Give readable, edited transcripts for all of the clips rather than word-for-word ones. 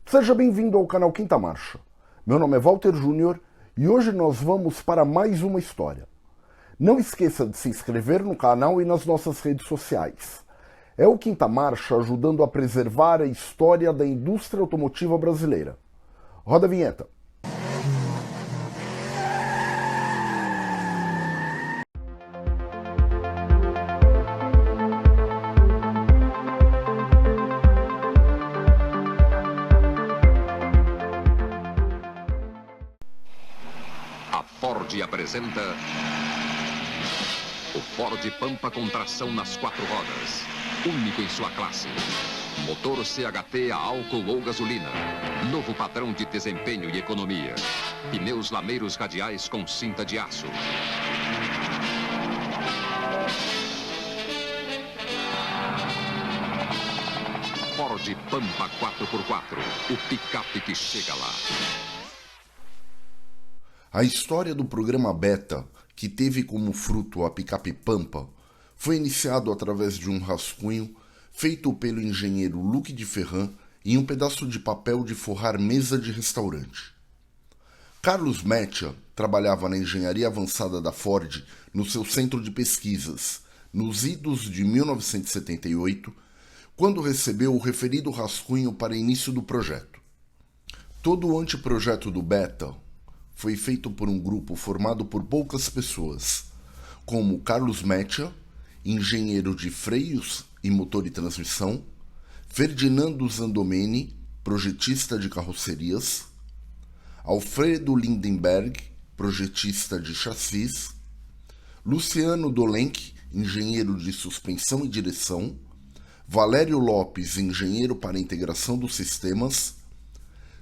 Seja bem-vindo ao canal Quinta Marcha. Meu nome é Walter Júnior e hoje nós vamos para mais uma história. Não esqueça de se inscrever no canal e nas nossas redes sociais. É o Quinta Marcha ajudando a preservar a história da indústria automotiva brasileira. Roda a vinheta. Ford apresenta o Ford Pampa com tração nas 4 rodas, único em sua classe. Motor CHT a álcool ou gasolina, novo padrão de desempenho e economia. Pneus lameiros radiais com cinta de aço. Ford Pampa 4x4, o picape que chega lá. A história do programa Beta, que teve como fruto a picape Pampa, foi iniciado através de um rascunho feito pelo engenheiro Luque de Ferran em um pedaço de papel de forrar mesa de restaurante. Carlos Meccia trabalhava na engenharia avançada da Ford no seu centro de pesquisas, nos idos de 1978, quando recebeu o referido rascunho para início do projeto. Todo o anteprojeto do Beta foi feito por um grupo formado por poucas pessoas, como Carlos Meccia, engenheiro de freios e motor e transmissão, Ferdinando Zandomeni, projetista de carrocerias, Alfredo Lindenberg, projetista de chassis, Luciano Dolenk, engenheiro de suspensão e direção, Valério Lopes, engenheiro para integração dos sistemas,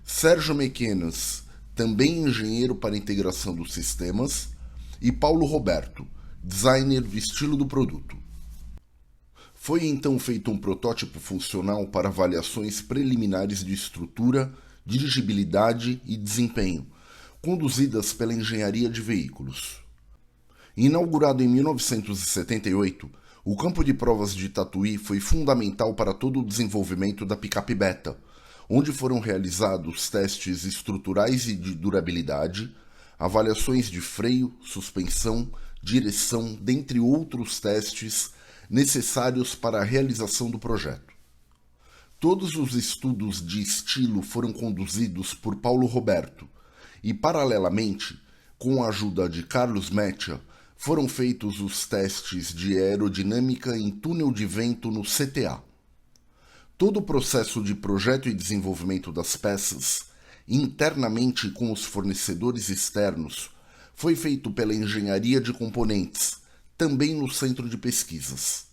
Sérgio Mequenas, também engenheiro para integração dos sistemas, e Paulo Roberto, designer do estilo do produto. Foi então feito um protótipo funcional para avaliações preliminares de estrutura, dirigibilidade e desempenho, conduzidas pela engenharia de veículos. Inaugurado em 1978, o campo de provas de Tatuí foi fundamental para todo o desenvolvimento da picape Beta, onde foram realizados testes estruturais e de durabilidade, avaliações de freio, suspensão, direção, dentre outros testes necessários para a realização do projeto. Todos os estudos de estilo foram conduzidos por Paulo Roberto e, paralelamente, com a ajuda de Carlos Meccia, foram feitos os testes de aerodinâmica em túnel de vento no CTA. Todo o processo de projeto e desenvolvimento das peças, internamente com os fornecedores externos, foi feito pela engenharia de componentes, também no centro de pesquisas.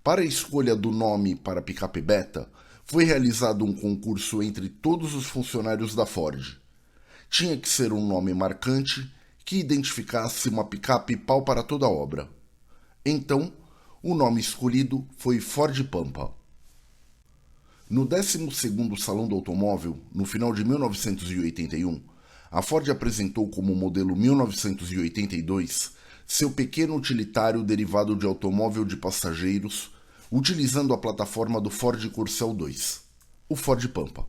Para a escolha do nome para a picape Beta, foi realizado um concurso entre todos os funcionários da Ford. Tinha que ser um nome marcante que identificasse uma picape pau para toda a obra. Então, o nome escolhido foi Ford Pampa. No 12º Salão do Automóvel, no final de 1981, a Ford apresentou como modelo 1982 seu pequeno utilitário derivado de automóvel de passageiros, utilizando a plataforma do Ford Corcel 2, o Ford Pampa.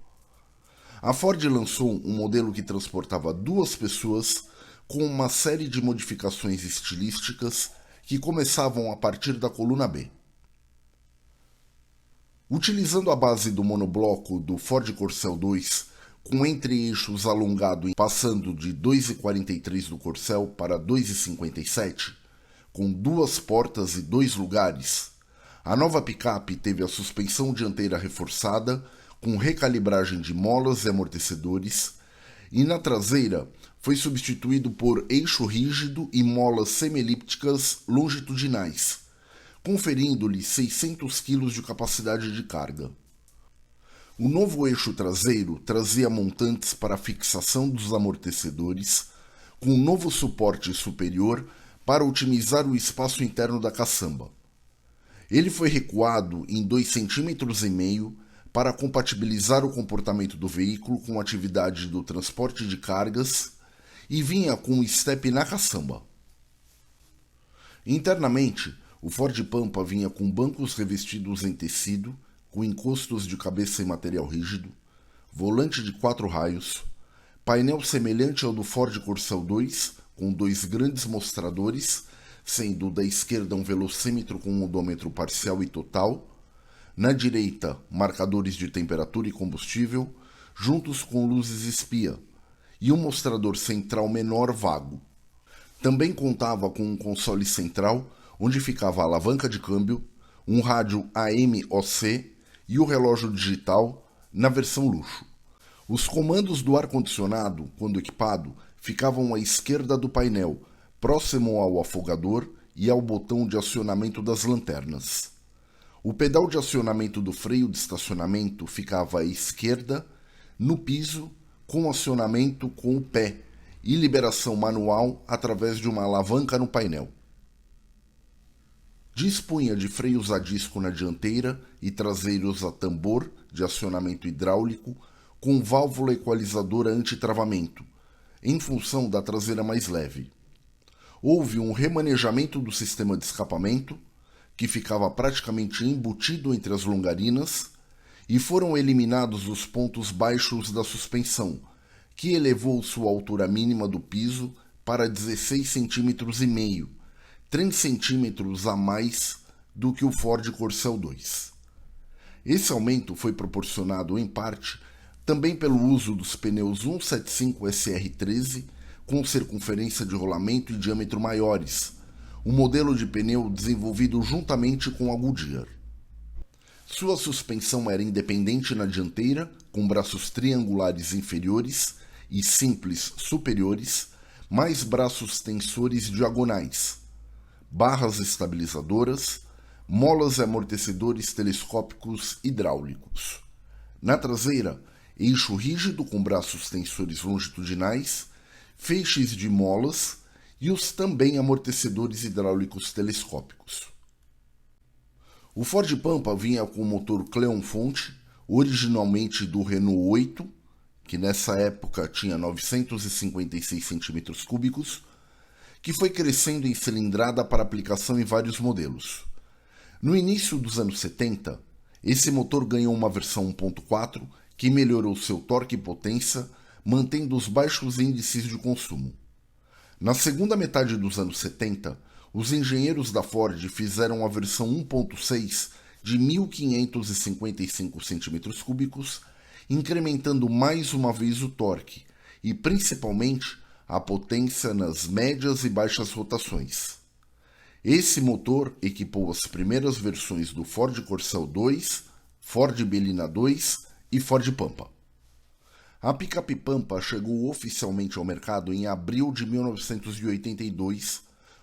A Ford lançou um modelo que transportava 2 pessoas com uma série de modificações estilísticas que começavam a partir da coluna B. Utilizando a base do monobloco do Ford Corcel 2, com entre-eixos alongado passando de 2,43 do Corcel para 2,57, com 2 portas e 2 lugares, a nova picape teve a suspensão dianteira reforçada, com recalibragem de molas e amortecedores, e na traseira foi substituído por eixo rígido e molas semielípticas longitudinais, conferindo-lhe 600 kg de capacidade de carga. O novo eixo traseiro trazia montantes para fixação dos amortecedores, com um novo suporte superior para otimizar o espaço interno da caçamba. Ele foi recuado em 2,5 cm para compatibilizar o comportamento do veículo com a atividade do transporte de cargas e vinha com um estepe na caçamba. Internamente, o Ford Pampa vinha com bancos revestidos em tecido, com encostos de cabeça em material rígido, volante de 4 raios, painel semelhante ao do Ford Corcel 2, com 2 grandes mostradores, sendo da esquerda um velocímetro com odômetro parcial e total, na direita marcadores de temperatura e combustível, juntos com luzes espia, e um mostrador central menor vago. Também contava com um console central, onde ficava a alavanca de câmbio, um rádio AM/OC e o relógio digital na versão luxo. Os comandos do ar-condicionado, quando equipado, ficavam à esquerda do painel, próximo ao afogador e ao botão de acionamento das lanternas. O pedal de acionamento do freio de estacionamento ficava à esquerda, no piso, com acionamento com o pé e liberação manual através de uma alavanca no painel. Dispunha de freios a disco na dianteira e traseiros a tambor de acionamento hidráulico com válvula equalizadora anti-travamento, em função da traseira mais leve. Houve um remanejamento do sistema de escapamento, que ficava praticamente embutido entre as longarinas, e foram eliminados os pontos baixos da suspensão, que elevou sua altura mínima do piso para 16,5 cm, 3 centímetros a mais do que o Ford Corcel 2. Esse aumento foi proporcionado, em parte, também pelo uso dos pneus 175 SR13 com circunferência de rolamento e diâmetro maiores, um modelo de pneu desenvolvido juntamente com a Goodyear. Sua suspensão era independente na dianteira, com braços triangulares inferiores e simples superiores, mais braços tensores diagonais, barras estabilizadoras, molas e amortecedores telescópicos hidráulicos. Na traseira, eixo rígido com braços tensores longitudinais, feixes de molas e os também amortecedores hidráulicos telescópicos. O Ford Pampa vinha com o motor Cleon-Fonte, originalmente do Renault 8, que nessa época tinha 956 cm3, que foi crescendo em cilindrada para aplicação em vários modelos. No início dos anos 70, esse motor ganhou uma versão 1.4 que melhorou seu torque e potência, mantendo os baixos índices de consumo. Na segunda metade dos anos 70, os engenheiros da Ford fizeram a versão 1.6 de 1.555 cm3, incrementando mais uma vez o torque e, principalmente, a potência nas médias e baixas rotações. Esse motor equipou as primeiras versões do Ford Corcel 2, Ford Belina 2 e Ford Pampa. A picape Pampa chegou oficialmente ao mercado em abril de 1982,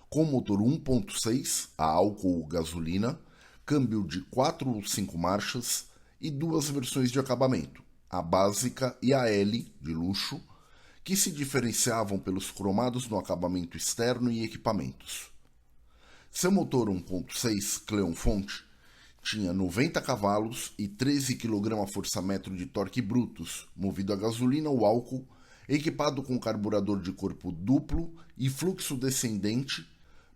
com motor 1.6 a álcool ou gasolina, câmbio de 4 ou 5 marchas e 2 versões de acabamento, a básica e a L, de luxo, que se diferenciavam pelos cromados no acabamento externo e equipamentos. Seu motor 1.6 Cleon-Fonte tinha 90 cavalos e 13 kgfm de torque brutos, movido a gasolina ou álcool, equipado com carburador de corpo duplo e fluxo descendente.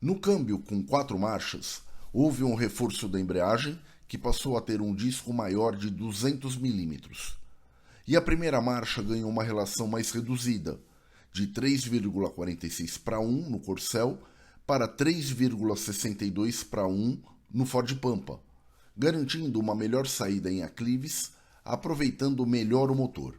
No câmbio com 4 marchas, houve um reforço da embreagem, que passou a ter um disco maior de 200 mm. E a primeira marcha ganhou uma relação mais reduzida, de 3,46 para 1 no Corcel para 3,62 para 1 no Ford Pampa, garantindo uma melhor saída em aclives, aproveitando melhor o motor.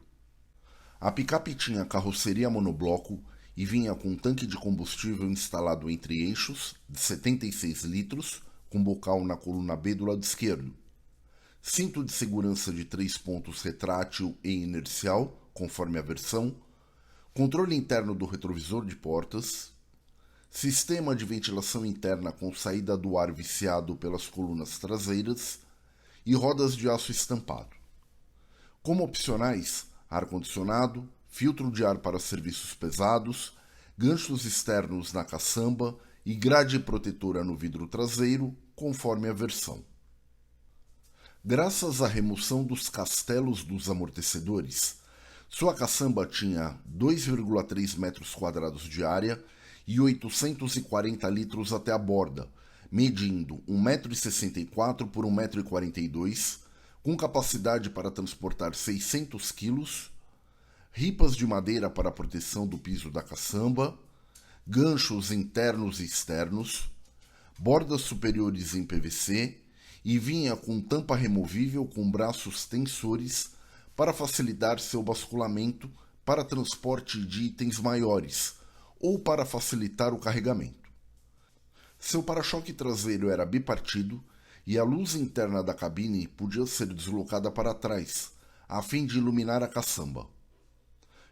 A picape tinha carroceria monobloco e vinha com um tanque de combustível instalado entre eixos, de 76 litros, com bocal na coluna B do lado esquerdo. Cinto de segurança de 3 pontos retrátil e inercial, conforme a versão, controle interno do retrovisor de portas, sistema de ventilação interna com saída do ar viciado pelas colunas traseiras e rodas de aço estampado. Como opcionais, ar-condicionado, filtro de ar para serviços pesados, ganchos externos na caçamba e grade protetora no vidro traseiro, conforme a versão. Graças à remoção dos castelos dos amortecedores, sua caçamba tinha 2,3 metros quadrados de área e 840 litros até a borda, medindo 1,64 m por 1,42 m, com capacidade para transportar 600 quilos, ripas de madeira para a proteção do piso da caçamba, ganchos internos e externos, bordas superiores em PVC e vinha com tampa removível com braços tensores para facilitar seu basculamento para transporte de itens maiores ou para facilitar o carregamento. Seu para-choque traseiro era bipartido e a luz interna da cabine podia ser deslocada para trás, a fim de iluminar a caçamba.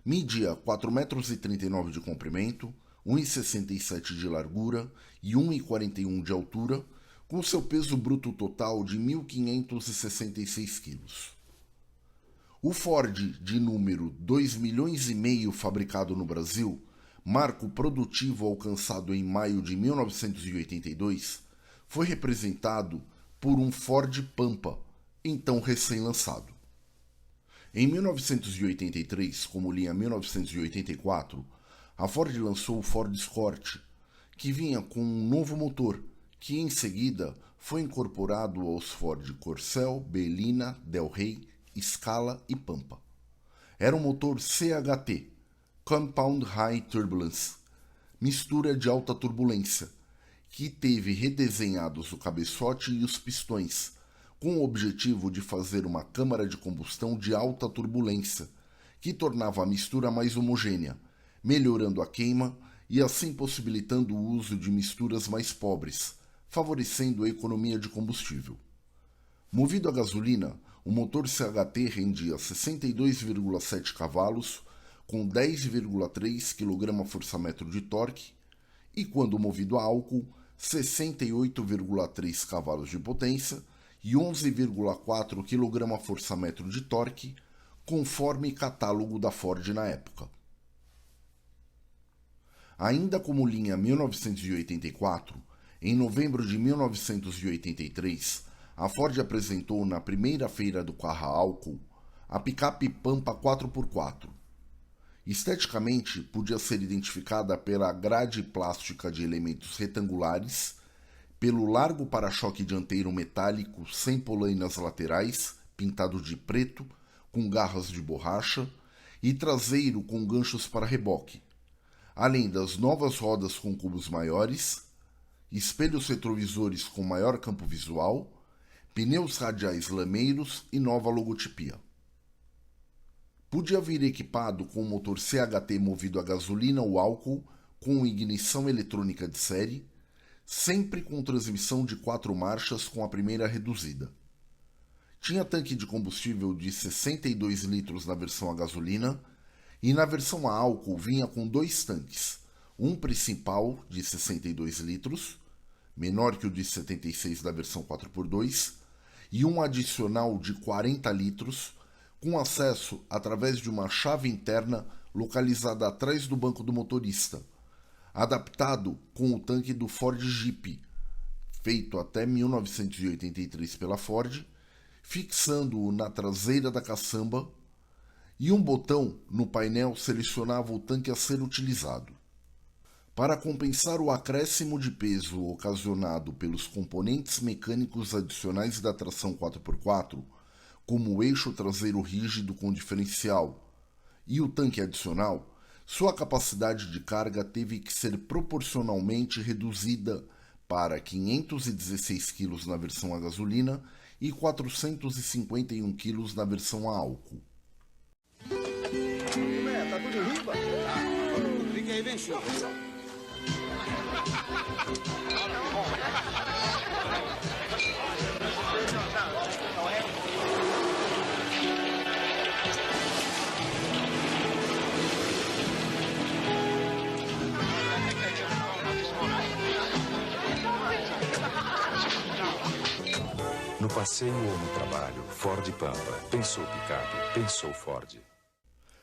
Media 4,39 m de comprimento, 1,67 m de largura e 1,41 m de altura, com seu peso bruto total de 1.566 kg. O Ford de número 2,5 milhões fabricado no Brasil, marco produtivo alcançado em maio de 1982, foi representado por um Ford Pampa, então recém-lançado. Em 1983, como linha 1984, a Ford lançou o Ford Escort, que vinha com um novo motor, que em seguida foi incorporado aos Ford Corcel, Belina, Del Rey, Scala e Pampa. Era um motor CHT, Compound High Turbulence, mistura de alta turbulência, que teve redesenhados o cabeçote e os pistões, com o objetivo de fazer uma câmara de combustão de alta turbulência, que tornava a mistura mais homogênea, melhorando a queima e assim possibilitando o uso de misturas mais pobres, favorecendo a economia de combustível. Movido a gasolina, o motor CHT rendia 62,7 cavalos, com 10,3 kgfm de torque, e quando movido a álcool, 68,3 cavalos de potência e 11,4 kgfm de torque, conforme catálogo da Ford na época. Ainda como linha 1984, em novembro de 1983, a Ford apresentou na primeira feira do carro a álcool a picape Pampa 4x4. Esteticamente, podia ser identificada pela grade plástica de elementos retangulares, pelo largo para-choque dianteiro metálico sem polainas laterais, pintado de preto, com garras de borracha, e traseiro com ganchos para reboque, além das novas rodas com cubos maiores, espelhos retrovisores com maior campo visual, pneus radiais lameiros e nova logotipia. Podia vir equipado com um motor CHT movido a gasolina ou álcool com ignição eletrônica de série, sempre com transmissão de 4 marchas com a primeira reduzida. Tinha tanque de combustível de 62 litros na versão a gasolina e na versão a álcool vinha com 2 tanques, um principal de 62 litros, menor que o de 76 da versão 4x2, e um adicional de 40 litros, com acesso através de uma chave interna localizada atrás do banco do motorista, adaptado com o tanque do Ford Jeep, feito até 1983 pela Ford, fixando-o na traseira da caçamba, e um botão no painel selecionava o tanque a ser utilizado. Para compensar o acréscimo de peso ocasionado pelos componentes mecânicos adicionais da tração 4x4, como o eixo traseiro rígido com diferencial e o tanque adicional, sua capacidade de carga teve que ser proporcionalmente reduzida para 516 kg na versão a gasolina e 451 kg na versão a álcool. Tá tudo riba? Tá. Fica aí bem show. No passeio ou no trabalho, Ford Pampa. Pensou picape, pensou Ford.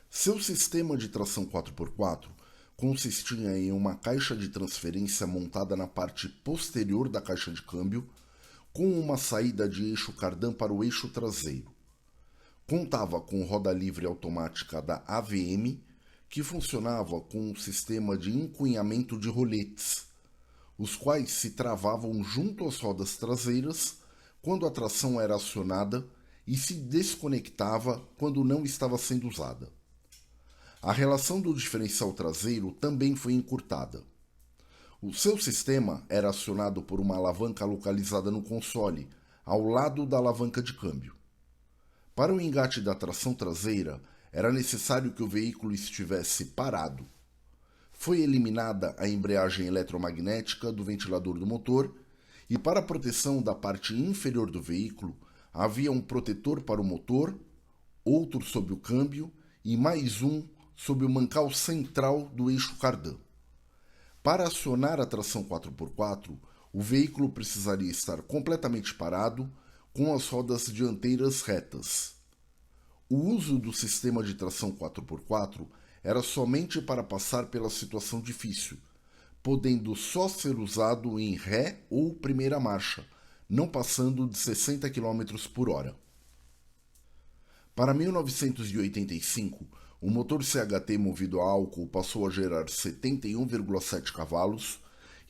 Seu sistema de tração 4x4 consistia em uma caixa de transferência montada na parte posterior da caixa de câmbio, com uma saída de eixo cardan para o eixo traseiro. Contava com roda livre automática da AVM, que funcionava com um sistema de encunhamento de roletes, os quais se travavam junto às rodas traseiras quando a tração era acionada e se desconectava quando não estava sendo usada. A relação do diferencial traseiro também foi encurtada. O seu sistema era acionado por uma alavanca localizada no console, ao lado da alavanca de câmbio. Para o engate da tração traseira, era necessário que o veículo estivesse parado. Foi eliminada a embreagem eletromagnética do ventilador do motor e, para a proteção da parte inferior do veículo, havia um protetor para o motor, outro sob o câmbio e mais um sob o mancal central do eixo cardan. Para acionar a tração 4x4, o veículo precisaria estar completamente parado, com as rodas dianteiras retas. O uso do sistema de tração 4x4 era somente para passar pela situação difícil, podendo só ser usado em ré ou primeira marcha, não passando de 60 km por hora. Para 1985, o motor CHT movido a álcool passou a gerar 71,7 cavalos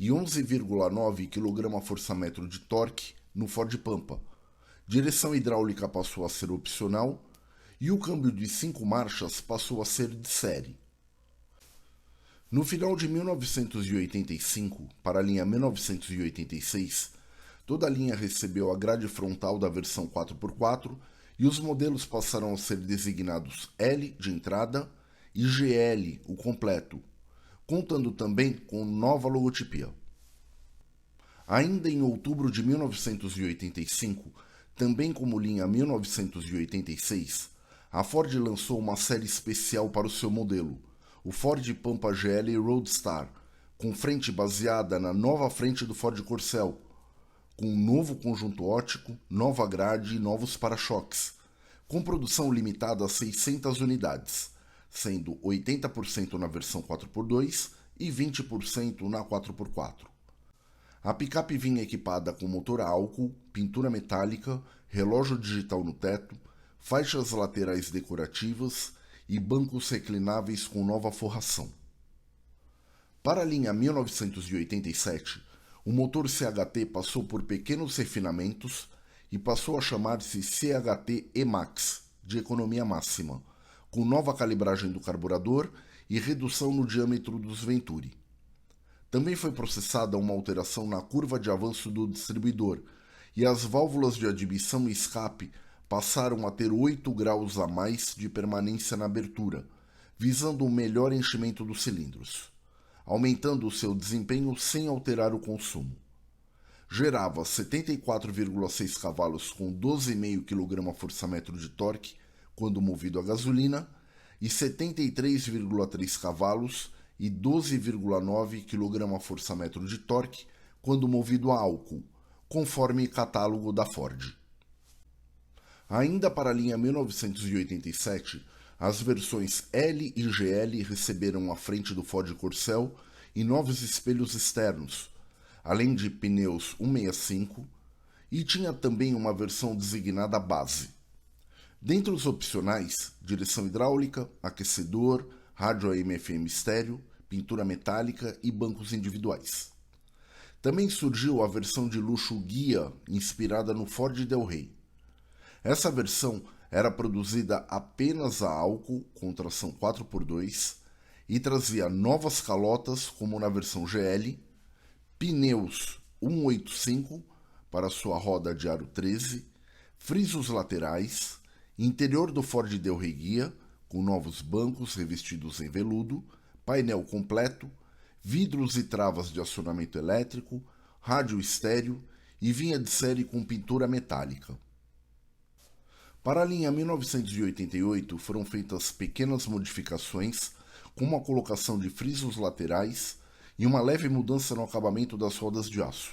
e 11,9 kgfm de torque no Ford Pampa. Direção hidráulica passou a ser opcional e o câmbio de 5 marchas passou a ser de série. No final de 1985, para a linha 1986, toda a linha recebeu a grade frontal da versão 4x4 e os modelos passaram a ser designados L de entrada e GL, o completo, contando também com nova logotipia. Ainda em outubro de 1985, também como linha 1986, a Ford lançou uma série especial para o seu modelo, o Ford Pampa GL Roadstar, com frente baseada na nova frente do Ford Corcel, com um novo conjunto óptico, nova grade e novos para-choques, com produção limitada a 600 unidades, sendo 80% na versão 4x2 e 20% na 4x4. A picape vinha equipada com motor a álcool, pintura metálica, relógio digital no teto, faixas laterais decorativas e bancos reclináveis com nova forração. Para a linha 1987, o motor CHT passou por pequenos refinamentos e passou a chamar-se CHT E-Max, de economia máxima, com nova calibragem do carburador e redução no diâmetro dos Venturi. Também foi processada uma alteração na curva de avanço do distribuidor e as válvulas de admissão e escape passaram a ter 8 graus a mais de permanência na abertura, visando um melhor enchimento dos cilindros, aumentando o seu desempenho sem alterar o consumo. Gerava 74,6 cavalos com 12,5 kgfm de torque quando movido a gasolina e 73,3 cavalos e 12,9 kgfm de torque quando movido a álcool, conforme catálogo da Ford. Ainda para a linha 1987, as versões L e GL receberam a frente do Ford Corcel e novos espelhos externos, além de pneus 165, e tinha também uma versão designada base. Dentre os opcionais, direção hidráulica, aquecedor, rádio AM/FM estéreo, pintura metálica e bancos individuais. Também surgiu a versão de luxo Ghia, inspirada no Ford Del Rey. Essa versão era produzida apenas a álcool com tração 4x2 e trazia novas calotas, como na versão GL, pneus 185 para sua roda de aro 13, frisos laterais, interior do Ford Del Rey Ghia, com novos bancos revestidos em veludo, painel completo, vidros e travas de acionamento elétrico, rádio estéreo e vinha de série com pintura metálica. Para a linha 1988 foram feitas pequenas modificações, como a colocação de frisos laterais e uma leve mudança no acabamento das rodas de aço.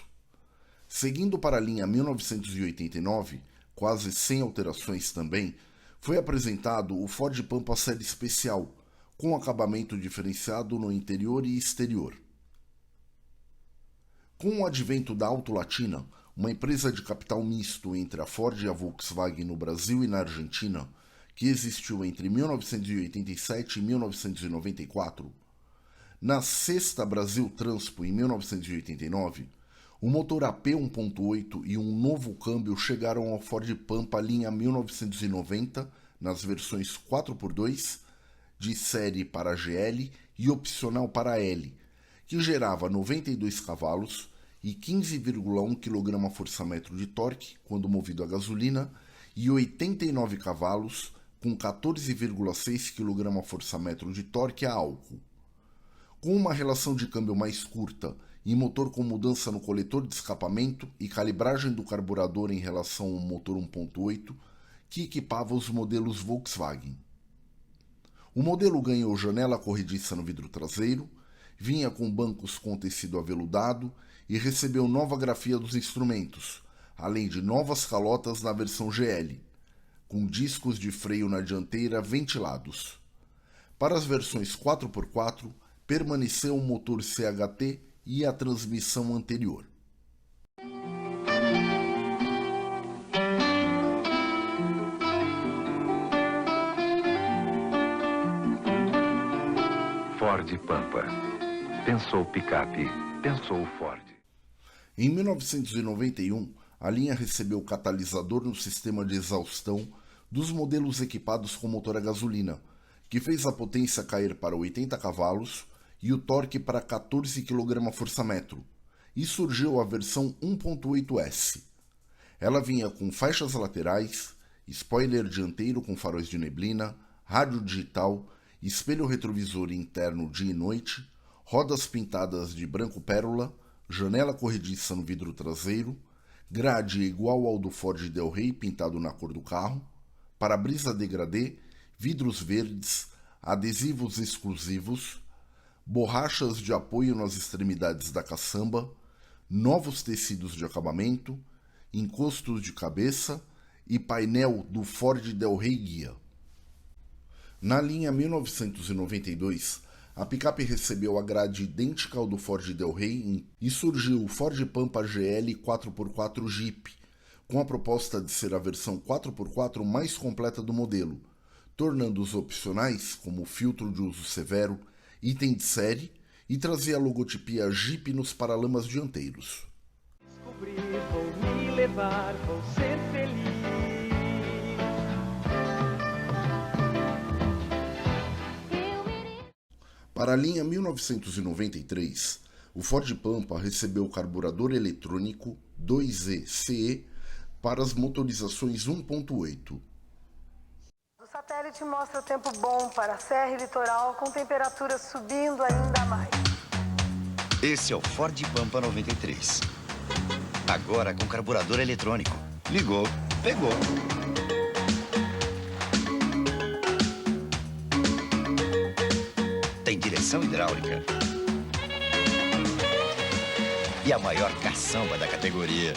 Seguindo para a linha 1989, quase sem alterações também, foi apresentado o Ford Pampa Série Especial, com acabamento diferenciado no interior e exterior. Com o advento da Auto Latina, uma empresa de capital misto entre a Ford e a Volkswagen no Brasil e na Argentina, que existiu entre 1987 e 1994, na Sexta Brasil Transpo em 1989, O motor AP 1.8 e um novo câmbio chegaram ao Ford Pampa linha 1990 nas versões 4x2, de série para GL e opcional para L, que gerava 92 cavalos e 15,1 kgfm de torque quando movido a gasolina e 89 cavalos com 14,6 kgfm de torque a álcool. Com uma relação de câmbio mais curta e motor com mudança no coletor de escapamento e calibragem do carburador em relação ao motor 1.8, que equipava os modelos Volkswagen. O modelo ganhou janela corrediça no vidro traseiro, vinha com bancos com tecido aveludado e recebeu nova grafia dos instrumentos, além de novas calotas na versão GL, com discos de freio na dianteira ventilados. Para as versões 4x4, permaneceu o motor CHT e a transmissão anterior. Ford Pampa. Pensou picape, pensou Ford. Em 1991, a linha recebeu catalisador no sistema de exaustão dos modelos equipados com motor a gasolina, que fez a potência cair para 80 cavalos e o torque para 14 kgfm, e surgiu a versão 1.8S. Ela vinha com faixas laterais, spoiler dianteiro com faróis de neblina, rádio digital, espelho retrovisor interno dia e noite, rodas pintadas de branco pérola, janela corrediça no vidro traseiro, grade igual ao do Ford Del Rey pintado na cor do carro, para-brisa degradê, vidros verdes, adesivos exclusivos, borrachas de apoio nas extremidades da caçamba, novos tecidos de acabamento, encostos de cabeça e painel do Ford Del Rey Guia. Na linha 1992, a picape recebeu a grade idêntica ao do Ford Del Rey e surgiu o Ford Pampa GL 4x4 Jeep, com a proposta de ser a versão 4x4 mais completa do modelo, tornando os opcionais, como filtro de uso severo, item de série, e trazia a logotipia Jeep nos paralamas dianteiros. Descobrir, vou me levar, vou ser feliz. Para a linha 1993, o Ford Pampa recebeu carburador eletrônico 2E-CE para as motorizações 1.8. O satélite mostra o tempo bom para a serra e litoral, com temperaturas subindo ainda mais. Esse é o Ford Pampa 93. Agora com carburador eletrônico. Ligou, pegou. Tem direção hidráulica. E a maior caçamba da categoria.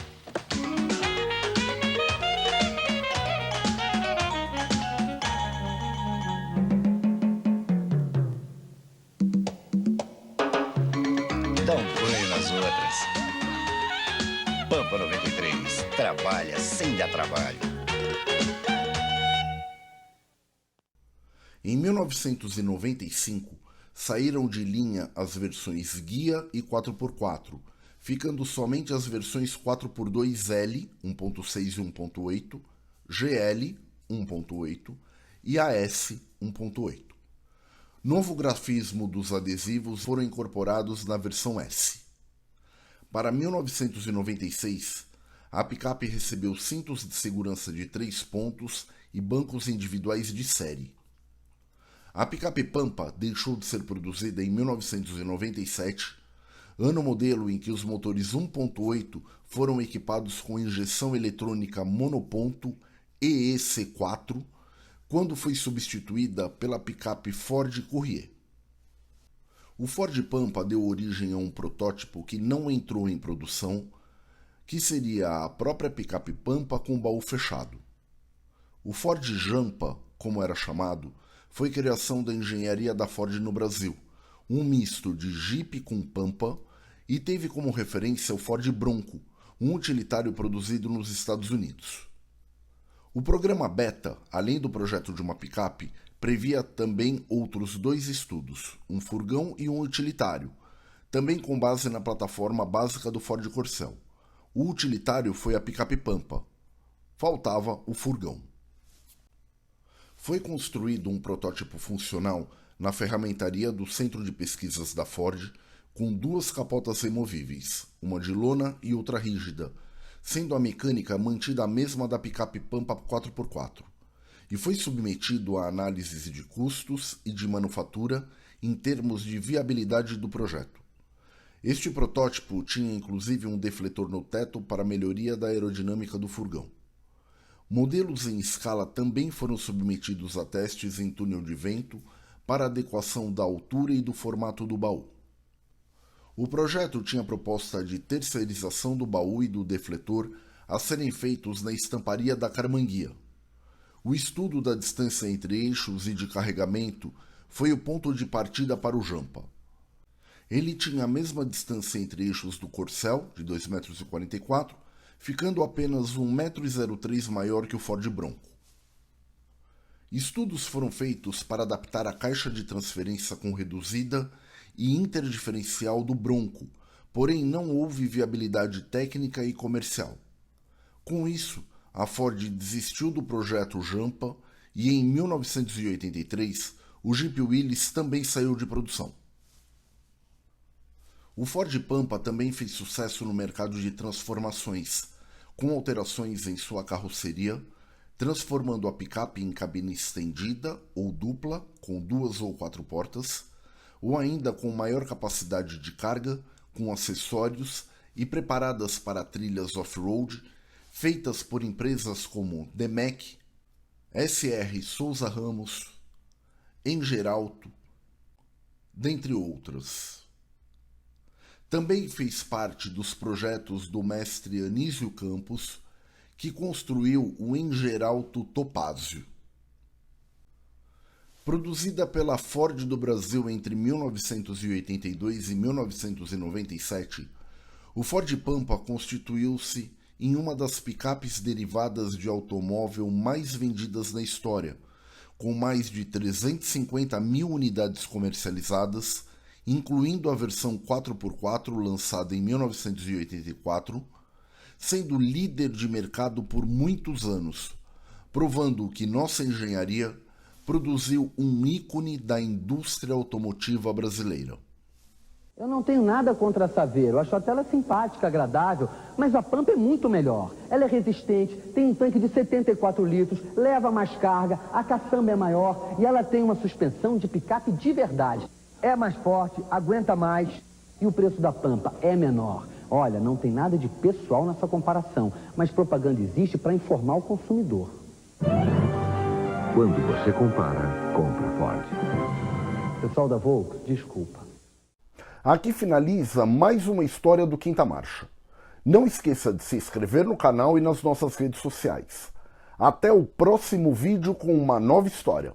Dá um banho nas outras. Pampa 93. Trabalha sem dar trabalho. Em 1995, saíram de linha as versões Guia e 4x4, ficando somente as versões 4x2L 1.6 e 1.8, GL 1.8 e AS 1.8. Novo grafismo dos adesivos foram incorporados na versão S. Para 1996, a picape recebeu cintos de segurança de 3 pontos e bancos individuais de série. A picape Pampa deixou de ser produzida em 1997, ano modelo em que os motores 1.8 foram equipados com injeção eletrônica monoponto EEC4, quando foi substituída pela picape Ford Courier. O Ford Pampa deu origem a um protótipo que não entrou em produção, que seria a própria picape Pampa com baú fechado. O Ford Jampa, como era chamado, foi criação da engenharia da Ford no Brasil, um misto de Jeep com Pampa, e teve como referência o Ford Bronco, um utilitário produzido nos Estados Unidos. O programa Beta, além do projeto de uma picape, previa também outros 2 estudos, um furgão e um utilitário, também com base na plataforma básica do Ford Corcel. O utilitário foi a picape Pampa. Faltava o furgão. Foi construído um protótipo funcional na ferramentaria do Centro de Pesquisas da Ford, com 2 capotas removíveis, uma de lona e outra rígida, sendo a mecânica mantida a mesma da picape Pampa 4x4, e foi submetido a análises de custos e de manufatura em termos de viabilidade do projeto. Este protótipo tinha inclusive um defletor no teto para melhoria da aerodinâmica do furgão. Modelos em escala também foram submetidos a testes em túnel de vento para adequação da altura e do formato do baú. O projeto tinha proposta de terceirização do baú e do defletor a serem feitos na estamparia da Carmanguia. O estudo da distância entre eixos e de carregamento foi o ponto de partida para o Jampa. Ele tinha a mesma distância entre eixos do Corcel, de 2,44 m, ficando apenas 1,03 m maior que o Ford Bronco. Estudos foram feitos para adaptar a caixa de transferência com reduzida e interdiferencial do Bronco, porém não houve viabilidade técnica e comercial. Com isso, a Ford desistiu do projeto Jampa e em 1983 o Jeep Willys também saiu de produção. O Ford Pampa também fez sucesso no mercado de transformações, com alterações em sua carroceria, transformando a picape em cabine estendida ou dupla, com 2 ou 4 portas, ou ainda com maior capacidade de carga, com acessórios e preparadas para trilhas off-road, feitas por empresas como Demec, SR Souza Ramos, Engerauto, dentre outras. Também fez parte dos projetos do mestre Anísio Campos, que construiu o Engerauto Topázio. Produzida pela Ford do Brasil entre 1982 e 1997, o Ford Pampa constituiu-se em uma das picapes derivadas de automóvel mais vendidas na história, com mais de 350 mil unidades comercializadas, incluindo a versão 4x4 lançada em 1984, sendo líder de mercado por muitos anos, provando que nossa engenharia produziu um ícone da indústria automotiva brasileira. Eu não tenho nada contra a Saveiro, eu acho até ela simpática, agradável, mas a Pampa é muito melhor. Ela é resistente, tem um tanque de 74 litros, leva mais carga, a caçamba é maior e ela tem uma suspensão de picape de verdade. É mais forte, aguenta mais e o preço da Pampa é menor. Olha, não tem nada de pessoal nessa comparação, mas propaganda existe para informar o consumidor. Quando você compara, compra Ford. Pessoal da Volks, desculpa. Aqui finaliza mais uma história do Quinta Marcha. Não esqueça de se inscrever no canal e nas nossas redes sociais. Até o próximo vídeo com uma nova história.